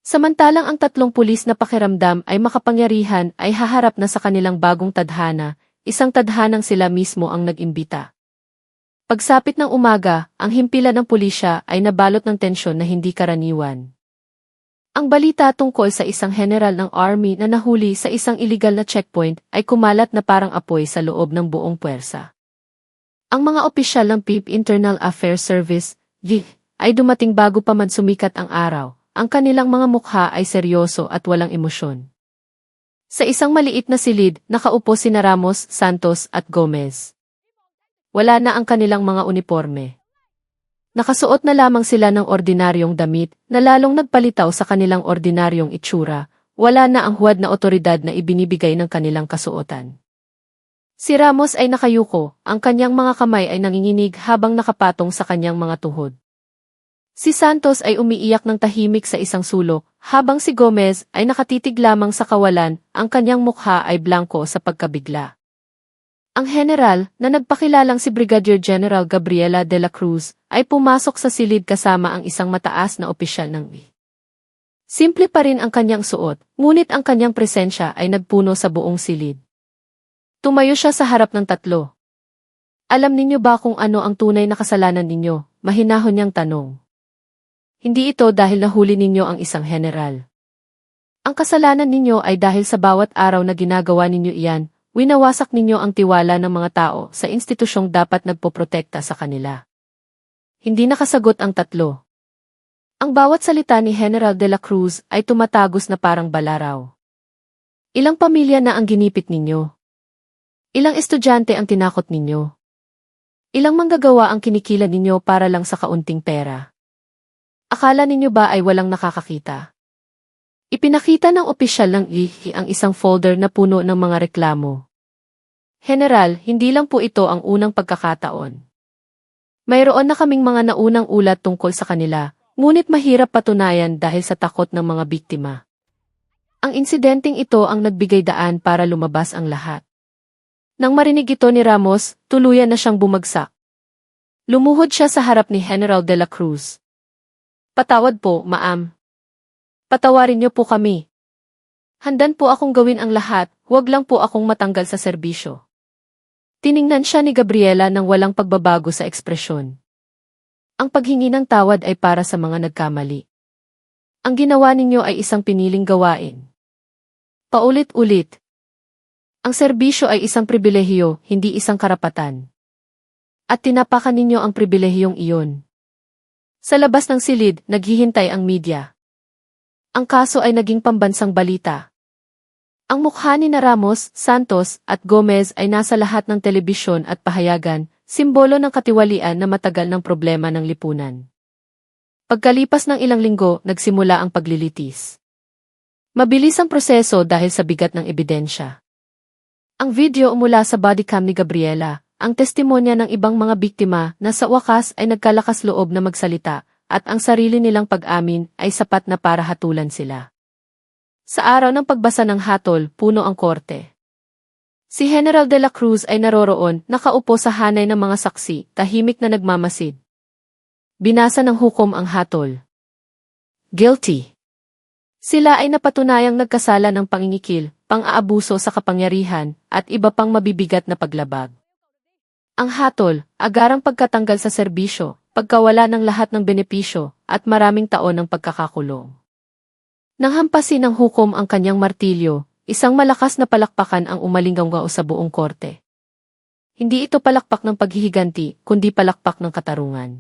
Samantalang ang 3 pulis na pakiramdam ay makapangyarihan ay haharap na sa kanilang bagong tadhana, isang tadhanang sila mismo ang nag-imbita. Pagsapit ng umaga, ang himpilan ng pulisya ay nabalot ng tensyon na hindi karaniwan. Ang balita tungkol sa isang general ng army na nahuli sa isang illegal na checkpoint ay kumalat na parang apoy sa loob ng buong puwersa. Ang mga opisyal ng PIP Internal Affairs Service, GIF, ay dumating bago pa man sumikat ang araw. Ang kanilang mga mukha ay seryoso at walang emosyon. Sa isang maliit na silid, nakaupo sina Ramos, Santos at Gomez. Wala na ang kanilang mga uniforme. Nakasuot na lamang sila ng ordinaryong damit na lalong nagpalitaw sa kanilang ordinaryong itsura, wala na ang huwad na otoridad na ibinibigay ng kanilang kasuotan. Si Ramos ay nakayuko, ang kanyang mga kamay ay nanginginig habang nakapatong sa kanyang mga tuhod. Si Santos ay umiiyak ng tahimik sa isang sulok, habang si Gomez ay nakatitig lamang sa kawalan, ang kanyang mukha ay blanko sa pagkabigla. Ang general, na nagpakilalang si Brigadier General Gabriela de la Cruz, ay pumasok sa silid kasama ang isang mataas na opisyal ng I. Simple pa rin ang kanyang suot, ngunit ang kanyang presensya ay nagpuno sa buong silid. Tumayo siya sa harap ng 3. Alam ninyo ba kung ano ang tunay na kasalanan ninyo? Mahinahon niyang tanong. Hindi ito dahil nahuli ninyo ang isang general. Ang kasalanan ninyo ay dahil sa bawat araw na ginagawa ninyo iyan, winawasak ninyo ang tiwala ng mga tao sa institusyong dapat nagpoprotekta sa kanila. Hindi nakasagot ang 3. Ang bawat salita ni General de la Cruz ay tumatagos na parang balaraw. Ilang pamilya na ang ginipit ninyo? Ilang estudyante ang tinakot ninyo? Ilang manggagawa ang kinikilan ninyo para lang sa kaunting pera? Akala ninyo ba ay walang nakakakita? Ipinakita ng opisyal ng IHI ang isang folder na puno ng mga reklamo. General, hindi lang po ito ang unang pagkakataon. Mayroon na kaming mga naunang ulat tungkol sa kanila, ngunit mahirap patunayan dahil sa takot ng mga biktima. Ang insidenteng ito ang nagbigay daan para lumabas ang lahat. Nang marinig ito ni Ramos, tuluyan na siyang bumagsak. Lumuhod siya sa harap ni General de la Cruz. Patawad po, ma'am. Patawarin niyo po kami. Handan po akong gawin ang lahat, huwag lang po akong matanggal sa serbisyo. Tiningnan siya ni Gabriela nang walang pagbabago sa ekspresyon. Ang paghingi ng tawad ay para sa mga nagkamali. Ang ginawa ninyo ay isang piniling gawain. Paulit-ulit. Ang serbisyo ay isang pribilehiyo, hindi isang karapatan. At tinapakan ninyo ang pribilehiyong iyon. Sa labas ng silid, naghihintay ang media. Ang kaso ay naging pambansang balita. Ang mukha ni na Ramos, Santos, at Gomez ay nasa lahat ng telebisyon at pahayagan, simbolo ng katiwalian na matagal ng problema ng lipunan. Pagkalipas ng ilang linggo, nagsimula ang paglilitis. Mabilis ang proseso dahil sa bigat ng ebidensya. Ang video mula sa bodycam ni Gabriela, ang testimonya ng ibang mga biktima na sa wakas ay nagkalakas loob na magsalita, at ang sarili nilang pag-amin ay sapat na para hatulan sila. Sa araw ng pagbasa ng hatol, puno ang korte. Si General de la Cruz ay naroroon, nakaupo sa hanay ng mga saksi, tahimik na nagmamasid. Binasa ng hukom ang hatol. Guilty. Sila ay napatunayang nagkasala ng pangingikil, pang-aabuso sa kapangyarihan, at iba pang mabibigat na paglabag. Ang hatol, agarang pagkatanggal sa serbisyo, pagkawala ng lahat ng benepisyo, at maraming taon ng pagkakakulong. Nang hampasin ng hukom ang kanyang martilyo, isang malakas na palakpakan ang umalinggangao sa buong korte. Hindi ito palakpak ng paghihiganti, kundi palakpak ng katarungan.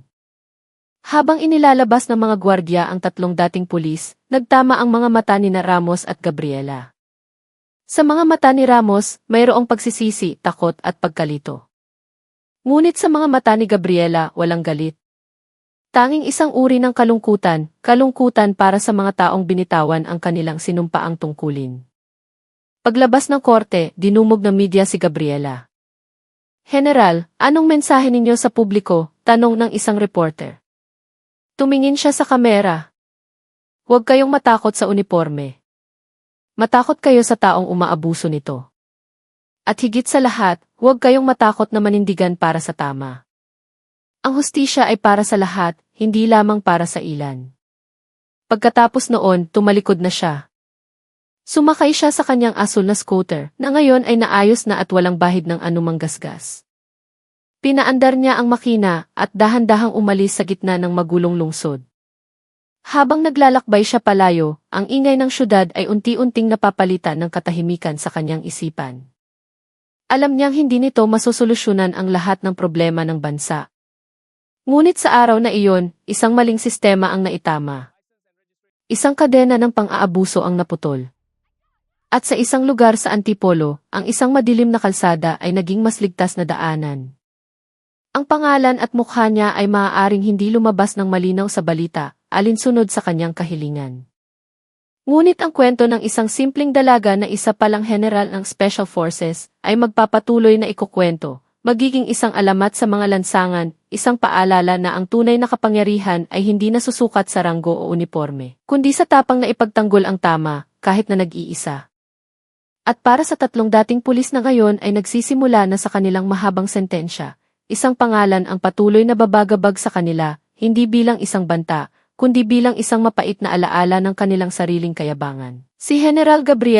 Habang inilalabas ng mga gwardiya ang tatlong dating pulis, nagtama ang mga mata ni na Ramos at Gabriela. Sa mga mata ni Ramos, mayroong pagsisisi, takot at pagkalito. Ngunit sa mga mata ni Gabriela, walang galit. Tanging isang uri ng kalungkutan para sa mga taong binitawan ang kanilang sinumpaang tungkulin. Paglabas ng korte, dinumog ng media si Gabriela. General, anong mensahe ninyo sa publiko? Tanong ng isang reporter. Tumingin siya sa kamera. Huwag kayong matakot sa uniforme. Matakot kayo sa taong umaabuso nito. At higit sa lahat, huwag kayong matakot na manindigan para sa tama. Ang hustisya ay para sa lahat, hindi lamang para sa ilan. Pagkatapos noon, tumalikod na siya. Sumakay siya sa kanyang asul na scooter, na ngayon ay naayos na at walang bahid ng anumang gasgas. Pinaandar niya ang makina at dahan-dahang umalis sa gitna ng magulong lungsod. Habang naglalakbay siya palayo, ang ingay ng syudad ay unti-unting napapalitan ng katahimikan sa kanyang isipan. Alam niyang hindi nito masosolusyunan ang lahat ng problema ng bansa. Ngunit sa araw na iyon, isang maling sistema ang naitama. Isang kadena ng pang-aabuso ang naputol. At sa isang lugar sa Antipolo, ang isang madilim na kalsada ay naging mas ligtas na daanan. Ang pangalan at mukha niya ay maaaring hindi lumabas ng malinaw sa balita, alinsunod sa kanyang kahilingan. Ngunit ang kwento ng isang simpleng dalaga na isa palang general ng Special Forces ay magpapatuloy na ikukwento, magiging isang alamat sa mga lansangan, isang paalala na ang tunay na kapangyarihan ay hindi nasusukat sa ranggo o uniforme, kundi sa tapang na ipagtanggol ang tama, kahit na nag-iisa. At para sa tatlong dating pulis na ngayon ay nagsisimula na sa kanilang mahabang sentensya, isang pangalan ang patuloy na babagabag sa kanila, hindi bilang isang banta, kundi bilang isang mapait na alaala ng kanilang sariling kayabangan. Si General Gabriel